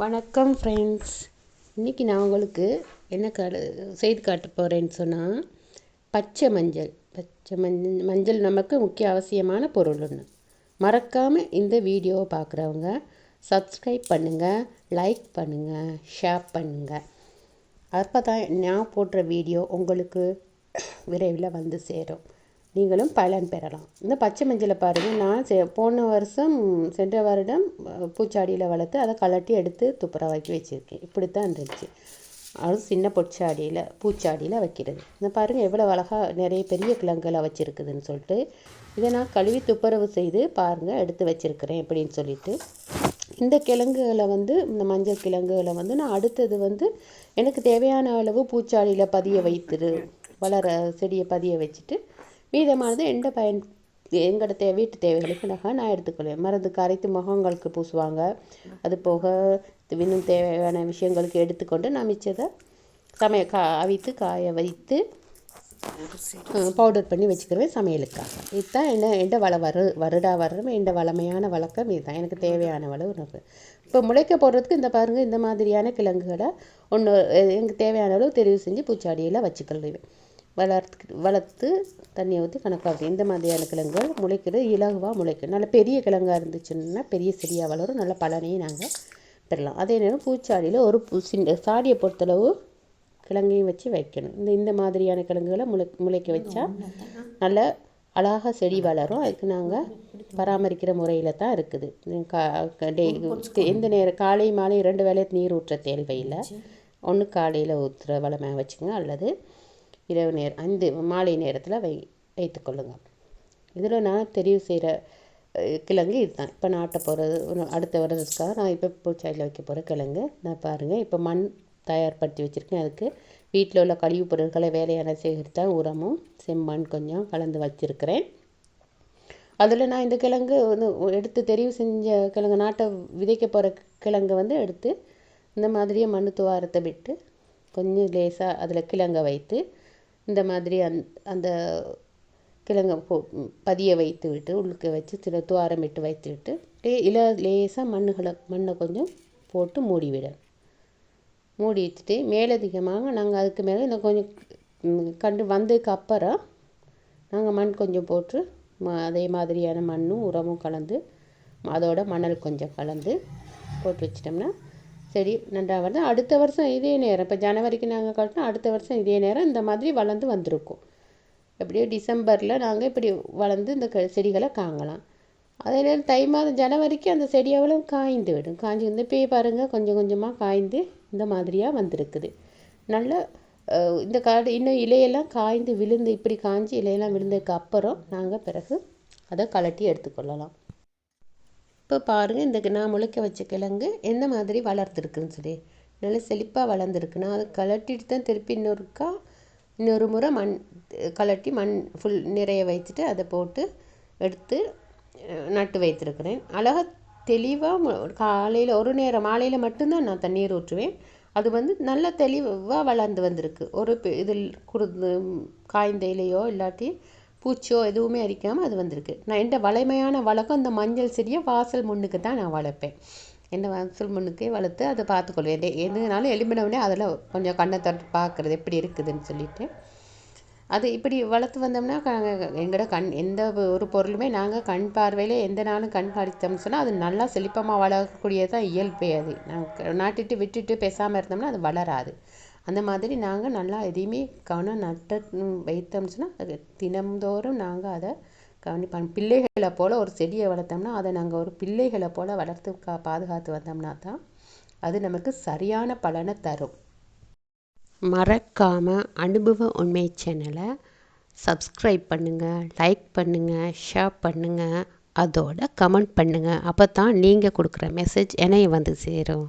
வணக்கம் ஃப்ரெண்ட்ஸ். இன்றைக்கி நான் உங்களுக்கு என்ன செய்து காட்ட போகிறேன்னு சொன்னால், பச்சை மஞ்சள் நமக்கு முக்கிய அவசியமான பொருள் ஒன்று. மறக்காமல் இந்த வீடியோவை பார்க்குறவங்க சப்ஸ்கிரைப் பண்ணுங்கள், லைக் பண்ணுங்கள், ஷேர் பண்ணுங்கள். அப்போ தான் நான் போடுற வீடியோ உங்களுக்கு விரைவில் வந்து சேரும், நீங்களும் பலன் பெறலாம். இந்த பச்சை மஞ்சளை பாருங்கள், நான் சென்ற வருடம் பூச்சாடியில் வளர்த்து அதை கலட்டி எடுத்து துப்புரவாக்கி வச்சுருக்கேன். இப்படித்தான் இருந்துச்சு. அது சின்ன பூச்சாடியில் வைக்கிறது. இந்த பாருங்கள் எவ்வளோ அழகாக நிறைய பெரிய கிழங்குகளை வச்சுருக்குதுன்னு சொல்லிட்டு, இதை நான் கழுவி துப்புரவு செய்து பாருங்கள் எடுத்து வச்சுருக்கிறேன் அப்படின்னு சொல்லிட்டு. இந்த கிழங்குகளை இந்த மஞ்சள் கிழங்குகளை நான் அடுத்தது எனக்கு தேவையான அளவு பூச்சாடியில் வளர செடியை பதிய வச்சுட்டு, மீதமானது எங்களோட வீட்டு தேவைகளுக்கு நான் எடுத்துக்கொள்வேன். மருந்துக்கு அரைத்து முகங்களுக்கு பூசுவாங்க. அது போக இன்னும் தேவையான விஷயங்களுக்கு எடுத்துக்கொண்டு நான் மிச்சத்தை அவித்து காய வைத்து பவுடர் பண்ணி வச்சுக்கிறேன் சமையலுக்காக. இதுதான் எந்த வருடம் எந்த வளமையான வழக்கம் இதுதான். எனக்கு தேவையான அளவு இப்போ முளைக்க போடுறதுக்கு இந்த பாருங்கள், இந்த மாதிரியான கிழங்குகளை எனக்கு தேவையான அளவு தெரிவு செஞ்சு பூச்சாடியில் வச்சுக்கொள்வேன். வளர்த்து தண்ணியை ஊற்றி கணக்காக இந்த மாதிரியான கிழங்குகள் முளைக்கிறது இலகுவாக முளைக்கும். நல்ல பெரிய கிழங்காக இருந்துச்சுன்னா பெரிய செடியாக வளரும், நல்ல பலனையும் நாங்கள் பெறலாம். அதே நேரம் பூச்சாடியில் ஒரு சாடியை பொறுத்தளவு கிழங்கையும் வச்சு வைக்கணும். இந்த மாதிரியான கிழங்குகளை முளைக்க வச்சா நல்ல அழகாக செடி வளரும். அதுக்கு நாங்கள் பராமரிக்கிற முறையில் தான் இருக்குது. எந்த நேரம் காலை மாலை 2 வேளை நீர் ஊற்ற தேவையில்லை. ஒன்று காலையில் ஊற்றுற வளமாக வச்சுங்க, அல்லது இரவு மாலை நேரத்தில் வைத்துக்கொள்ளுங்கள். இதில் நான் தெரிவு செய்கிற கிழங்கு இதுதான். இப்போ நாட்ட போகிறது அடுத்த வருடத்துக்காக நான் இப்போ பூச்சாடியில் வைக்க போகிற கிழங்கு. நான் பாருங்கள் இப்போ மண் தயார்படுத்தி வச்சுருக்கேன். அதுக்கு வீட்டில் உள்ள கழிவுப் பொருட்களை வேலையான சேகரித்தா உரமும் செம்மண் கொஞ்சம் கலந்து வச்சுருக்கிறேன். அதில் நான் இந்த கிழங்கு எடுத்து தெரிவு செஞ்ச கிழங்கு நாட்டை விதைக்க போகிற கிழங்கு எடுத்து இந்த மாதிரியே மண் துவாரத்தை விட்டு கொஞ்சம் லேசாக அதில் கிழங்கை வைத்து இந்த மாதிரி அந்த கிழங்கை பதிய வைத்து விட்டு உள்ளுக்க வச்சு சில துவாரமிட்டு வைத்து விட்டு லேசாக மண்ணை கொஞ்சம் போட்டு மூடி வச்சுட்டு மேலதிகமாக நாங்கள் அதுக்கு மேலே இன்னும் கொஞ்சம் வந்ததுக்கு அப்புறம் நாங்கள் மண் கொஞ்சம் போட்டு அதே மாதிரியான மண்ணும் உரமும் கலந்து அதோட மணல் கொஞ்சம் கலந்து போட்டு வச்சிட்டோம்னா செடி நன்றாக வருது. அடுத்த வருஷம் இதே நேரம் இப்போ ஜனவரிக்கு நாங்கள் கட்டினா அடுத்த வருஷம் இதே நேரம் இந்த மாதிரி வளர்ந்து வந்திருக்கும். எப்படியோ டிசம்பரில் நாங்கள் இப்படி வளர்ந்து இந்த செடிகளை காங்கலாம். அதே நேரம் தை மாதம் ஜனவரிக்கு அந்த செடியெல்லாம் காய்ந்து விடும். காய்ஞ்சி இப்போ பாருங்கள் கொஞ்சம் கொஞ்சமாக காய்ந்து இந்த மாதிரியாக வந்திருக்குது. நல்ல இந்த இன்னும் இலையெல்லாம் காய்ந்து விழுந்து இப்படி காய்ஞ்சி இலையெல்லாம் விழுந்ததுக்கு அப்புறம் நாங்கள் பிறகு அதை கலட்டி எடுத்துக்கொள்ளலாம். இப்போ பாருங்கள், நான் முளைக்க வச்ச கிழங்கு எந்த மாதிரி வளர்த்துருக்குன்னு சொல்லி நல்லா செழிப்பாக வளர்ந்துருக்குன்னா அதை கலட்டிட்டு தான் திருப்பி இன்னொரு முறை கலட்டி மண் ஃபுல் நிறைய வைத்துட்டு அதை போட்டு எடுத்து நட்டு வைத்திருக்கிறேன். அழகாக தெளிவாக காலையில் ஒரு நேரம் மாலையில் மட்டும்தான் நான் தண்ணீர் ஊற்றுவேன். அது நல்ல தெளிவாக வளர்ந்து வந்திருக்கு. ஒரு இதில் காய்ந்த இலையோ இல்லாட்டி பூச்சியோ எதுவுமே அரிக்காமல் அது வந்திருக்கு. நான் எந்த வளமையான வழக்கம் இந்த மஞ்சள் செடியை வாசல் முன்னுக்கு தான் நான் வளர்ப்பேன். வாசல் முன்னுக்கே வளர்த்து அதை பார்த்துக்கொள்வேன். எதுனாலும் எலும்பினவுடனே அதில் கொஞ்சம் கண்ணை தட்டு பார்க்குறது எப்படி இருக்குதுன்னு சொல்லிட்டு அது இப்படி வளர்த்து வந்தோம்னா எங்களோட எந்த ஒரு பொருளுமே நாங்கள் கண் பார்வையில் எந்த நாளும் கண்காணித்தோம்னு சொன்னால் அது நல்லா செழிப்பமாக வளரக்கூடியதான் இயல்பே. அது நாங்கள் நாட்டிட்டு விட்டுட்டு பேசாமல் இருந்தோம்னா அது வளராது. அந்த மாதிரி நாங்கள் நல்லா எதையுமே கவனம் வைத்தோம்னு சொன்னால் அது தினம்தோறும் நாங்கள் அதை கவனிப்போம். பிள்ளைகளை போல் ஒரு செடியை வளர்த்தோம்னா அதை நாங்கள் ஒரு பிள்ளைகளை போல் வளர்த்து பாதுகாத்து வந்தோம்னா தான் அது நமக்கு சரியான பலனை தரும். மறக்காமல் அனுபவ உண்மை சேனலை சப்ஸ்கிரைப் பண்ணுங்கள், லைக் பண்ணுங்கள், ஷேர் பண்ணுங்கள், அதோட கமெண்ட் பண்ணுங்கள். அப்போ தான் நீங்கள் கொடுக்குற மெசேஜ் என்னைய வந்து சேரும்.